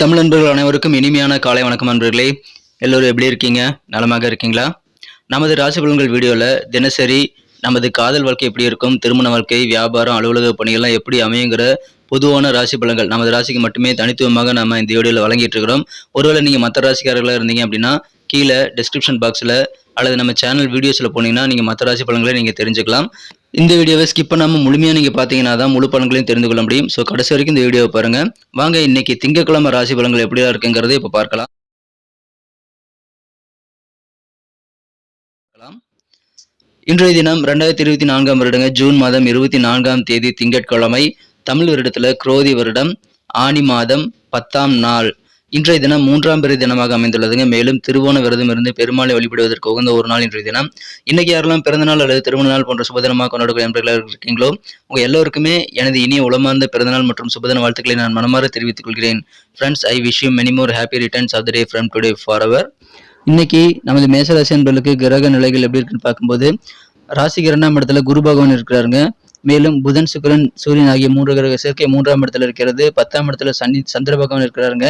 தமிழ் நண்பர்கள் அனைவருக்கும் இனிமையான காலை வணக்கம் நண்பர்களே. எல்லோரும் எப்படி இருக்கீங்க? நலமாக இருக்கீங்களா? நமது ராசி பலன்கள் வீடியோவில் தினசரி நமது காதல் வாழ்க்கை எப்படி இருக்கும், திருமண வாழ்க்கை, வியாபாரம், அலுவலக பணிகள்லாம் எப்படி அமையுங்கிற பொதுவான ராசி பலன்கள் நமது ராசிக்கு மட்டுமே தனித்துவமாக நம்ம இந்த வீடியோவில் வழங்கிட்டு இருக்கிறோம். ஒருவேளை நீங்கள் மற்ற ராசிக்காரர்களாக இருந்தீங்க அப்படின்னா கீழே டிஸ்கிரிப்ஷன் பாக்ஸில் அல்லது நம்ம சேனல் வீடியோஸில் போனீங்கன்னா நீங்கள் மற்ற ராசி பலன்களை நீங்கள் தெரிஞ்சுக்கலாம். இந்த வீடியோவை ஸ்கிப் பண்ணாமல் முழுமையாக நீங்கள் பார்த்தீங்கன்னா தான் முழு பலன்களையும் தெரிந்து கொள்ள முடியும். ஸோ கடைசி வரைக்கும் இந்த வீடியோவை பாருங்கள். வாங்க இன்னைக்கு திங்கட்கிழமை ராசி பலன்கள் எப்படியா இருக்குங்கிறத இப்போ பார்க்கலாம். இன்றைய தினம் 2024 வருடங்க ஜூன் மாதம் 24ஆம் தேதி திங்கட்கிழமை, தமிழ் வருடத்தில் குரோதி வருடம் ஆனி மாதம் 10ஆம் நாள். இன்றைய தினம் 3ஆம் பிறை தினமாக அமைந்துள்ளதுங்க. மேலும் திருவோண விரதம் இருந்து பெருமாளை வழிபடுவதற்கு உகந்த ஒரு நாள் இன்றைய தினம். இன்னைக்கு யாரெல்லாம் பிறந்த நாள் அல்லது திருமண நாள் போன்ற சுபதினமாக கொண்டாடக்கூடிய நண்பர்களாக இருக்கீங்களோ உங்க எல்லோருக்குமே எனது இனிய உளமார்ந்த பிறந்தநாள் மற்றும் சுபதின வாழ்த்துக்களை நான் மனமாற தெரிவித்துக் கொள்கிறேன். Friends, I wish you many more happy returns of the day from today forever. இன்னைக்கு நமது மேசராசி நண்பர்களுக்கு கிரக நிலைகள் எப்படி இருக்குன்னு பார்க்கும்போது, ராசிக்கு 2ஆம் இடத்துல குரு பகவான் இருக்கிறாருங்க. மேலும் புதன், சுக்கிரன், சூரியன் ஆகிய 3 கிரக சேர்க்கை 3ஆம் இடத்துல இருக்கிறது. 10ஆம் இடத்துல சந்திர பகவான் இருக்கிறாருங்க.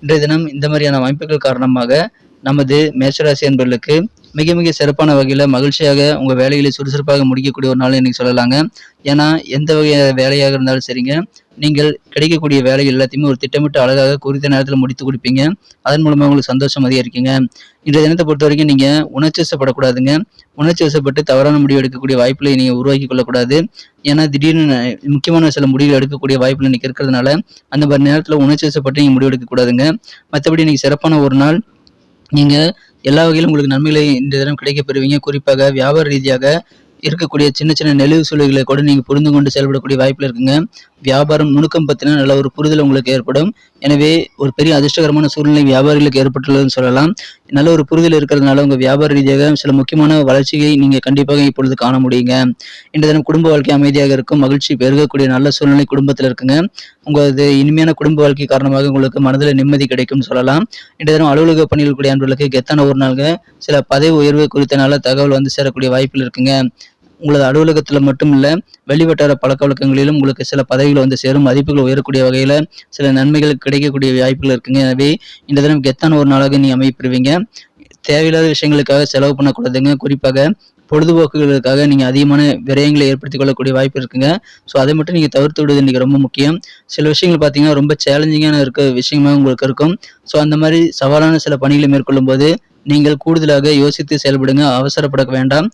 இன்றைய தினம் இந்த மாதிரியான அமைப்புகள் காரணமாக நமது மேஷராசி என்பவர்களுக்கு மிக மிக சிறப்பான வகையில் மகிழ்ச்சியாக உங்கள் வேலைகளை சுறுசுறுப்பாக முடிக்கக்கூடிய ஒரு நாள் இன்னைக்கு சொல்லலாங்க. ஏன்னா எந்த வகை வேலையாக இருந்தாலும் சரிங்க, நீங்கள் கிடைக்கக்கூடிய வேலைகள் எல்லாத்தையுமே ஒரு திட்டமிட்டு அழகாக குறித்த நேரத்தில் முடித்து கொடுப்பீங்க. அதன் மூலமாக உங்களுக்கு சந்தோஷம் அதிகரிக்குங்க. இன்றைய தினத்தை பொறுத்த வரைக்கும் நீங்கள் உணர்ச்சி வசப்படக்கூடாதுங்க. உணர்ச்சி வசப்பட்டு தவறான முடிவு எடுக்கக்கூடிய வாய்ப்புகளை நீங்கள் உருவாக்கி கொள்ளக்கூடாது. ஏன்னா திடீர்னு முக்கியமான சில முடிவுகள் எடுக்கக்கூடிய வாய்ப்புகள் இன்னைக்கு இருக்கிறதுனால அந்த மாதிரி நேரத்தில் உணர்ச்சி வசப்பட்டு நீங்கள் முடிவு எடுக்கக்கூடாதுங்க. மற்றபடி இன்னைக்கு சிறப்பான ஒரு நாள். நீங்கள் எல்லா வகையிலும் உங்களுக்கு நன்மைகளை இந்த தினம் கிடைக்க பெறுவீங்க. குறிப்பாக வியாபார ரீதியாக இருக்கக்கூடிய சின்ன சின்ன நெளிவு சூழல்களை கூட நீங்கள் புரிந்து கொண்டு செயல்படக்கூடிய வாய்ப்பில் இருக்குங்க. வியாபாரம் நுணுக்கம் பற்றின நல்ல ஒரு புரிதல் உங்களுக்கு ஏற்படும். எனவே ஒரு பெரிய அதிர்ஷ்டகரமான சூழ்நிலை வியாபாரிகளுக்கு ஏற்பட்டுள்ளதுன்னு சொல்லலாம். நல்ல ஒரு புரிதல் இருக்கிறதுனால உங்கள் வியாபார ரீதியாக சில முக்கியமான வளர்ச்சியை நீங்கள் கண்டிப்பாக இப்பொழுது காண முடியுங்க. இந்த தினம் குடும்ப வாழ்க்கை அமைதியாக இருக்கும். மகிழ்ச்சி பெருகக்கூடிய நல்ல சூழ்நிலை குடும்பத்தில் இருக்குங்க. உங்களது இனிமையான குடும்ப வாழ்க்கை காரணமாக உங்களுக்கு மனதில் நிம்மதி கிடைக்கும்னு சொல்லலாம். இந்த தினம் அலுவலக பணியில் கூடிய அன்பர்களுக்கு கெத்தான ஒரு நாளுங்க. சில பதவி உயர்வு குறித்த நல்ல தகவல் வந்து சேரக்கூடிய வாய்ப்பில் இருக்குங்க. உங்களது அலுவலகத்தில் மட்டும் இல்லை, வெளிவட்டார பழக்க வழக்கங்களிலும் உங்களுக்கு சில பதவிகள் வந்து சேரும். மதிப்புகள் உயரக்கூடிய வகையில் சில நன்மைகள் கிடைக்கக்கூடிய வாய்ப்புகள் இருக்குங்க. எனவே இந்த தினம் கெத்தான ஒரு நாளாக நீ அமைப்பெறுவீங்க. தேவையில்லாத விஷயங்களுக்காக செலவு பண்ணக்கூடாதுங்க. குறிப்பாக பொழுதுபோக்குகளுக்காக நீங்கள் அதிகமான விரயங்களை ஏற்படுத்திக் கொள்ளக்கூடிய வாய்ப்பு இருக்குங்க. ஸோ அதை மட்டும் நீங்கள் தவிர்த்து விடுவது இன்றைக்கி ரொம்ப முக்கியம். சில விஷயங்கள் பார்த்தீங்கன்னா ரொம்ப சேலஞ்சிங்கான இருக்க விஷயமாக உங்களுக்கு இருக்கும். ஸோ அந்த மாதிரி சவாலான சில பணிகளை மேற்கொள்ளும் போது நீங்கள் கூடுதலாக யோசித்து செயல்படுங்க. அவசரப்பட வேண்டாம்.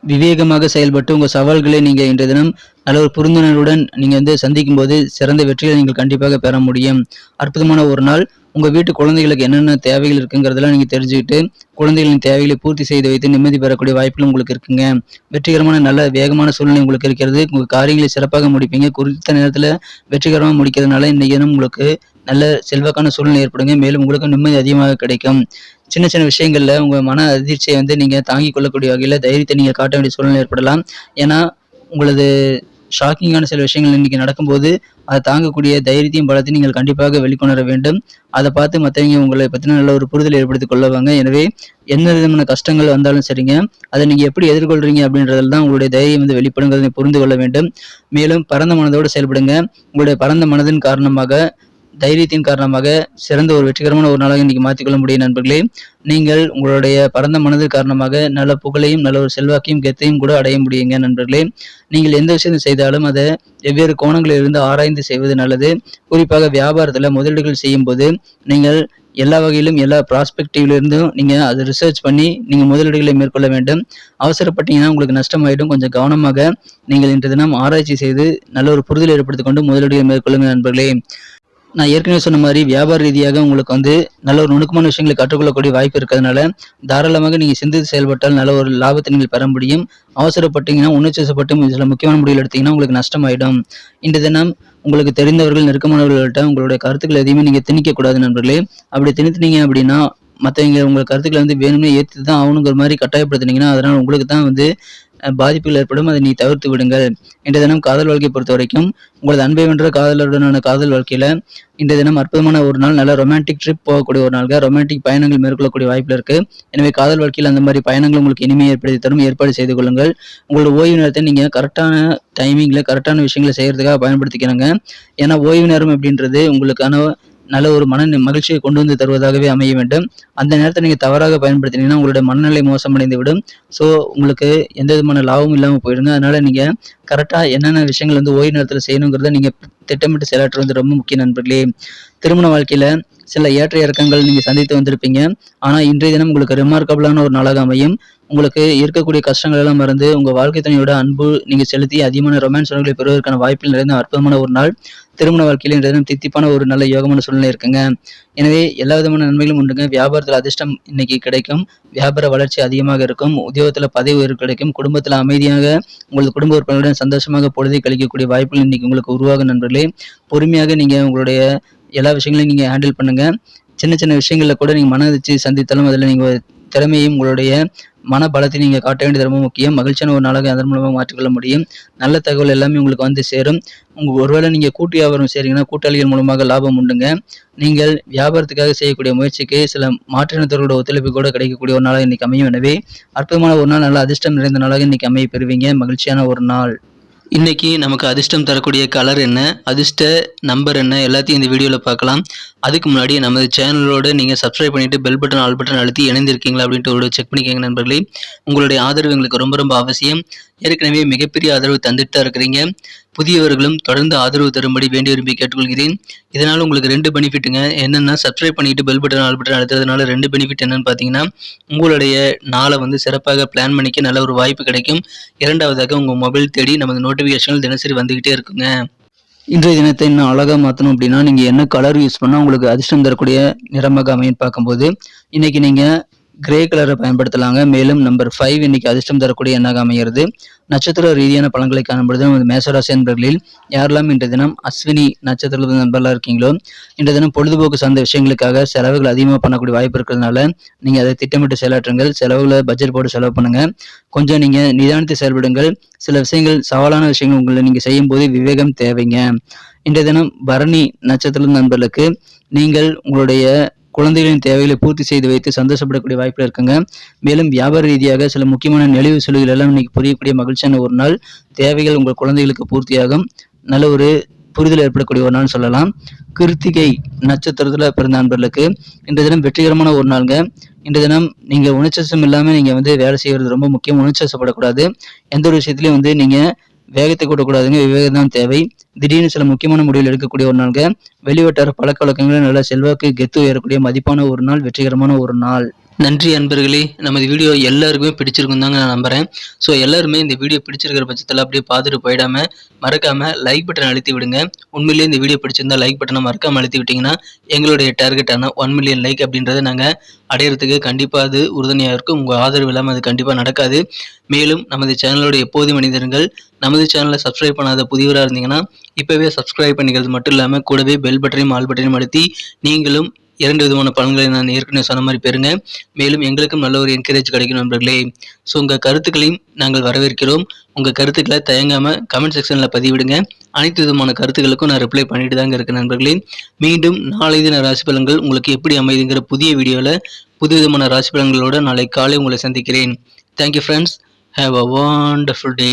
விவேகமாக செயல்பட்டு உங்கள் சவால்களை நீங்கள் இன்றைய தினம் நல்ல ஒரு புரிந்துணர்வுடன் நீங்கள் வந்து சந்திக்கும் போது சிறந்த வெற்றிகளை நீங்கள் கண்டிப்பாக பெற முடியும். அற்புதமான ஒரு நாள். உங்கள் வீட்டு குழந்தைகளுக்கு என்னென்ன தேவைகள் இருக்குங்கிறதெல்லாம் நீங்கள் தெரிஞ்சுக்கிட்டு குழந்தைகளின் தேவைகளை பூர்த்தி செய்து வைத்து நிம்மதி பெறக்கூடிய வாய்ப்புகள் உங்களுக்கு இருக்குங்க. வெற்றிகரமான நல்ல வேகமான சூழ்நிலை உங்களுக்கு இருக்கிறது. உங்கள் காரியங்களை சிறப்பாக முடிப்பீங்க. குறித்த நேரத்தில் வெற்றிகரமாக முடிக்கிறதுனால இன்றைய தினம் உங்களுக்கு நல்ல செல்வாக்கான சூழ்நிலை ஏற்படுங்க. மேலும் உங்களுக்கு நிம்மதி அதிகமாக கிடைக்கும். சின்ன சின்ன விஷயங்கள்ல உங்க மன அதிர்ச்சியை வந்து நீங்க தாங்கிக் கொள்ளக்கூடிய வகையில தைரியத்தை நீங்க காட்ட வேண்டிய சூழ்நிலை ஏற்படலாம். ஏன்னா உங்களது ஷாக்கிங்கான சில விஷயங்கள் இன்னைக்கு நடக்கும்போது அதை தாங்கக்கூடிய தைரியத்தையும் பலத்தையும் நீங்கள் கண்டிப்பாக வெளிக்கொணர வேண்டும். அதை பார்த்து மற்றவங்க உங்களை பற்றின நல்ல ஒரு புரிதல் ஏற்படுத்திக் கொள்ளுவாங்க. எனவே எந்த விதமான கஷ்டங்கள் வந்தாலும் சரிங்க, அதை நீங்கள் எப்படி எதிர்கொள்றீங்க அப்படின்றதுல தான் உங்களுடைய தைரியம் வந்து வெளிப்படுங்கிறதை புரிந்து கொள்ள வேண்டும். மேலும் பரந்த மனதோடு செயல்படுங்க. உங்களுடைய பரந்த மனதின் காரணமாக, தைரியத்தின் காரணமாக சிறந்த ஒரு வெற்றிகரமான ஒரு நாளாக இன்னைக்கு மாற்றிக்கொள்ள முடியும் நண்பர்களே. நீங்கள் உங்களுடைய பரந்த மனதின் காரணமாக நல்ல புகழையும் நல்ல ஒரு செல்வாக்கையும் கெத்தையும் கூட அடைய முடியுங்க நண்பர்களே. நீங்கள் எந்த விஷயத்தை செய்தாலும் அதை வெவ்வேறு கோணங்களில் இருந்து ஆராய்ந்து செய்வது நல்லது. குறிப்பாக வியாபாரத்தில் முதலீடுகள் செய்யும் போது நீங்கள் எல்லா வகையிலும் எல்லா ப்ராஸ்பெக்டிவ்லேருந்தும் நீங்கள் அதை ரிசர்ச் பண்ணி நீங்கள் முதலீடுகளை மேற்கொள்ள வேண்டும். அவசரப்பட்டீங்கன்னா உங்களுக்கு நஷ்டமாயிடும். கொஞ்சம் கவனமாக நீங்கள் இன்று தினம் ஆராய்ச்சி செய்து நல்ல ஒரு புரிதல் ஏற்படுத்திக் கொண்டு முதலீடுகளை மேற்கொள்ளுங்க நண்பர்களே. நான் ஏற்கனவே சொன்ன மாதிரி வியாபார ரீதியாக உங்களுக்கு வந்து நல்ல ஒரு நுணுக்கமான விஷயங்களை கற்றுக்கொள்ளக்கூடிய வாய்ப்பு இருக்கிறதுனால தாராளமாக நீங்கள் சிந்தித்து செயல்பட்டால் நல்ல ஒரு லாபத்தை நீங்கள் பெற முடியும். அவசரப்பட்டீங்கன்னா உணர்ச்சி வசப்பட்டு சில முக்கியமான முடிவுகள் எடுத்தீங்கன்னா உங்களுக்கு நஷ்டமாயிடும். இன்று தினம் உங்களுக்கு தெரிந்தவர்கள், நெருக்கமானவர்கள்ட்ட உங்களுடைய கருத்துக்கள் எதையுமே நீங்கள் திணிக்கக்கூடாது நண்பர்களே. அப்படி திணித்துனீங்க அப்படின்னா மற்றவங்க உங்கள் கருத்துக்களை வந்து வேணும்னே ஏற்று தான் ஆகணுங்கிற மாதிரி கட்டாயப்படுத்தினீங்கன்னா அதனால் உங்களுக்கு தான் வந்து பாதிப்புகள் ஏற்படும். அதை நீ தவிர்த்து விடுங்கள். இன்றைய தினம் காதல் வாழ்க்கையை பொறுத்த வரைக்கும் உங்களது அன்பை வென்ற காதலருடனான காதல் வாழ்க்கையில இன்றைய தினம் அற்புதமான ஒரு நாள். நல்ல ரொமான்டிக் ட்ரிப் போகக்கூடிய ஒரு நாள். ரொமான்டிக் பயணங்கள் மேற்கொள்ளக்கூடிய வாய்ப்புல இருக்கு. எனவே காதல் வாழ்க்கையில் அந்த மாதிரி பயணங்கள் உங்களுக்கு இனிமையை ஏற்படுத்தி தரும். ஏற்பாடு செய்து கொள்ளுங்கள். உங்களோட ஓய்வு நேரத்தை நீங்க கரெக்டான டைமிங்ல கரெக்டான விஷயங்களை செய்யறதுக்காக பயன்படுத்திக்கிறாங்க. ஏன்னா ஓய்வு நேரம் அப்படின்றது உங்களுக்கான நல்ல ஒரு மகிழ்ச்சியை கொண்டு வந்து தருவதாகவே அமைய வேண்டும். அந்த நேரத்தை நீங்கள் தவறாக பயன்படுத்தினீங்கன்னா உங்களுடைய மனநிலை மோசமடைந்து விடும். ஸோ உங்களுக்கு எந்த விதமான லாபமும் இல்லாமல் போயிடுங்க. அதனால நீங்கள் கரெக்டாக என்னென்ன விஷயங்கள் வந்து ஓய்வு நேரத்தில் செய்யணுங்கிறத நீங்கள் திட்டமிட்டு செயலாற்றுவது ரொம்ப முக்கிய நண்பர்களே. திருமண வாழ்க்கையில் சில ஏற்ற இறக்கங்கள் நீங்கள் சந்தித்து வந்திருப்பீங்க. ஆனால் இன்றைய தினம் உங்களுக்கு ரிமார்க்கபிளான ஒரு நாளாக அமையும். உங்களுக்கு இருக்கக்கூடிய கஷ்டங்கள் எல்லாம் மறந்து உங்கள் வாழ்க்கை துணையோட அன்பு நீங்கள் செலுத்தி அதிகமான ரொமான்ஸ் உணர்வுகளை பெறுவதற்கான வாய்ப்பில் நிறைந்த அற்புதமான ஒரு நாள். திருமண வாழ்க்கையில் இன்றைய தினம் தித்திப்பான ஒரு நல்ல யோகமான சூழ்நிலை இருக்குங்க. எனவே எல்லா விதமான நன்மைகளும் உண்டுங்க. வியாபாரத்தில் அதிர்ஷ்டம் இன்னைக்கு கிடைக்கும். வியாபார வளர்ச்சி அதிகமாக இருக்கும். உத்தியோகத்தில் பதவி உயர்வு கிடைக்கும். குடும்பத்தில் அமைதியாக உங்களது குடும்ப உறுப்பினர்களுடன் சந்தோஷமாக பொழுதை கழிக்கக்கூடிய வாய்ப்புகள் இன்னைக்கு உங்களுக்கு உருவாகும் நண்பர்களே. பொறுமையாக நீங்கள் உங்களுடைய எல்லா விஷயங்களையும் நீங்கள் ஹேண்டில் பண்ணுங்க. சின்ன சின்ன விஷயங்களில் கூட நீங்கள் மன அதிர்ச்சி சந்தித்தாலும் அதில் நீங்கள் திறமையும் உங்களுடைய மன பலத்தை நீங்கள் காட்ட வேண்டியது ரொம்ப முக்கியம். மகிழ்ச்சியான ஒரு நாளாக அதன் மூலமாக மாற்றிக்கொள்ள முடியும். நல்ல தகவல் எல்லாமே உங்களுக்கு வந்து சேரும். ஒருவேளை நீங்கள் கூட்டு வியாபாரம் செய்கிறீங்கன்னா கூட்டாளிகள் மூலமாக லாபம் உண்டுங்க. நீங்கள் வியாபாரத்துக்காக செய்யக்கூடிய முயற்சிக்கு சில மாற்றினத்தவர்களோட ஒத்துழைப்பு கூட கிடைக்கக்கூடிய ஒரு நாளாக இன்னைக்கு அமையும். எனவே அற்புதமான ஒரு நாள், நல்ல அதிர்ஷ்டம் நிறைந்த நாளாக இன்னைக்கு அமைய பெறுவீங்க. மகிழ்ச்சியான ஒரு நாள். இன்னைக்கு நமக்கு அதிர்ஷ்டம் தரக்கூடிய கலர் என்ன, அதிர்ஷ்ட நம்பர் என்ன, எல்லாத்தையும் இந்த வீடியோவில் பார்க்கலாம். அதுக்கு முன்னாடி நமது சேனலோட நீங்கள் சப்ஸ்கிரைப் பண்ணிட்டு பெல் பட்டன் ஆல் பட்டன் அழுத்தி இணைந்திருக்கீங்களா அப்படின்ட்டு ஒரு செக் பண்ணிக்கோங்க நண்பர்களே. உங்களுடைய ஆதரவு எங்களுக்கு ரொம்ப ரொம்ப அவசியம். ஏற்கனவே மிகப்பெரிய ஆதரவு தந்துட்டு தான் இருக்கிறீங்க. புதியவர்களும் தொடர்ந்து ஆதரவு தரும்படி வேண்டி விரும்பி கேட்டுக்கொள்கிறேன். இதனால் உங்களுக்கு 2 பெனிஃபிட்டுங்க. என்னென்னா சப்ஸ்கிரைப் பண்ணிட்டு பெல் பட்டன் ஆல் பட்டன் அழுத்துறதுனால 2 பெனிஃபிட் என்னன்னு பார்த்தீங்கன்னா, உங்களுடைய நாளை வந்து சிறப்பாக பிளான் பண்ணிக்க நல்ல ஒரு வாய்ப்பு கிடைக்கும். இரண்டாவதாக உங்கள் மொபைல் தேடி நமது நோட்டிஃபிகேஷன்கள் தினசரி வந்துக்கிட்டே இருக்குங்க. இன்றைய தினத்தை இன்னும் அழகாக மாற்றணும் அப்படின்னா நீங்கள் என்ன கலர் யூஸ் பண்ணால் உங்களுக்கு அதிர்ஷ்டம் தரக்கூடிய நிறமாக அமைன்னு பார்க்கும்போது இன்னைக்கு நீங்கள் கிரே கலரை பயன்படுத்தலாங்க. மேலும் நம்பர் 5 இன்னைக்கு அதிர்ஷ்டம் தரக்கூடிய எண்ணாக அமைகிறது. நட்சத்திர ரீதியான பலன்களை காணும்பொழுது நமது மேசராசி நண்பர்களில் யாரெல்லாம் இன்றைய தினம் அஸ்வினி நட்சத்திர நண்பர்களாக இருக்கீங்களோ இன்றைய தினம் பொழுதுபோக்கு சார்ந்த விஷயங்களுக்காக செலவுகள் அதிகமாக பண்ணக்கூடிய வாய்ப்பு இருக்கிறதுனால நீங்கள் அதை திட்டமிட்டு செயலாற்றுங்கள். செலவுகளை பட்ஜெட் போட்டு செலவு பண்ணுங்க. கொஞ்சம் நீங்கள் நிதானித்து செயல்படுங்கள். சில விஷயங்கள் சவாலான விஷயங்கள் உங்களை நீங்கள் செய்யும் போது விவேகம் தேவைங்க. இன்றைய தினம் பரணி நட்சத்திர நண்பர்களுக்கு நீங்கள் உங்களுடைய குழந்தைகளின் தேவைகளை பூர்த்தி செய்து வைத்து சந்தோஷப்படக்கூடிய வாய்ப்பில் இருக்குங்க. மேலும் வியாபார ரீதியாக சில முக்கியமான நெளிவு சுழிகள் எல்லாம் இன்னைக்கு புரியக்கூடிய மகிழ்ச்சியான ஒரு நாள். தேவைகள் உங்கள் குழந்தைகளுக்கு பூர்த்தியாகும். நல்ல ஒரு புரிதல் ஏற்படக்கூடிய ஒரு நாள் சொல்லலாம். கிருத்திகை நட்சத்திரத்தில் பிறந்த நண்பர்களுக்கு இன்றைய தினம் வெற்றிகரமான ஒரு நாளுங்க. இன்றைய தினம் நீங்கள் உணர்ச்சம் இல்லாமல் நீங்கள் வந்து வேலை செய்வது ரொம்ப முக்கியம். உணர்ச்சப்படக்கூடாது. எந்த ஒரு விஷயத்துலையும் வந்து நீங்கள் வேகத்தை கூட்டக்கூடாதுங்க. விவேகம் தான் தேவை. திடீர்னு சில முக்கியமான முடிவுகள் எடுக்கக்கூடிய ஒரு நாளுங்க. வெளிவட்டார பழக்க வழக்கங்களை நல்ல செல்வாக்கு கெத்து உயரக்கூடிய மதிப்பான ஒரு நாள், வெற்றிகரமான ஒரு நாள். நன்றி அன்பர்களே. நமது வீடியோ எல்லாருக்குமே பிடிச்சிருக்கும் தாங்க நான் நம்புகிறேன். ஸோ எல்லாருமே இந்த வீடியோ பிடிச்சிருக்கிற பட்சத்தில் அப்படியே பார்த்துட்டு போயிடாமல் மறக்காமல் லைக் பட்டன் அழுத்தி விடுங்க. உண்மையிலேயே இந்த வீடியோ பிடிச்சிருந்தா லைக் பட்டனை மறக்காமல் அழுத்தி விட்டிங்கன்னா எங்களுடைய டார்கெட்டான 1 மில்லியன் லைக் அப்படின்றத நாங்கள் அடையிறதுக்கு கண்டிப்பாக அது உறுதுணையாக இருக்கும். உங்கள் ஆதரவு இல்லாமல் அது கண்டிப்பாக நடக்காது. மேலும் நமது சேனலோட எப்போதும் மனிதர்கள் நமது சேனலை சப்ஸ்கிரைப் பண்ணாத புதியவராக இருந்தீங்கன்னா இப்போவே சப்ஸ்கிரைப் பண்ணிக்கிறது மட்டும் இல்லாமல் கூடவே பெல் பட்டனையும் ஆல் பட்டனையும் அழுத்தி நீங்களும் 2 விதமான பலன்களை நான் ஏற்கனவே சொன்ன மாதிரி பெறுங்க. மேலும் எங்களுக்கும் நல்ல ஒரு என்கரேஜ் கிடைக்கும் நண்பர்களே. ஸோ உங்கள் கருத்துக்களையும் நாங்கள் வரவேற்கிறோம். உங்கள் கருத்துக்களை தயங்காமல் கமெண்ட் செக்ஷனில் பதிவிடுங்க. அனைத்து விதமான கருத்துக்களுக்கும் நான் ரிப்ளை பண்ணிட்டு தாங்க இருக்கேன் நண்பர்களே. மீண்டும் நாளை தின ராசி பலன்கள் உங்களுக்கு எப்படி அமைதுங்கிற புதிய வீடியோவில் புது விதமான ராசி பலன்களோடு நாளை காலை உங்களை சந்திக்கிறேன். Thank you friends. Have a wonderful day.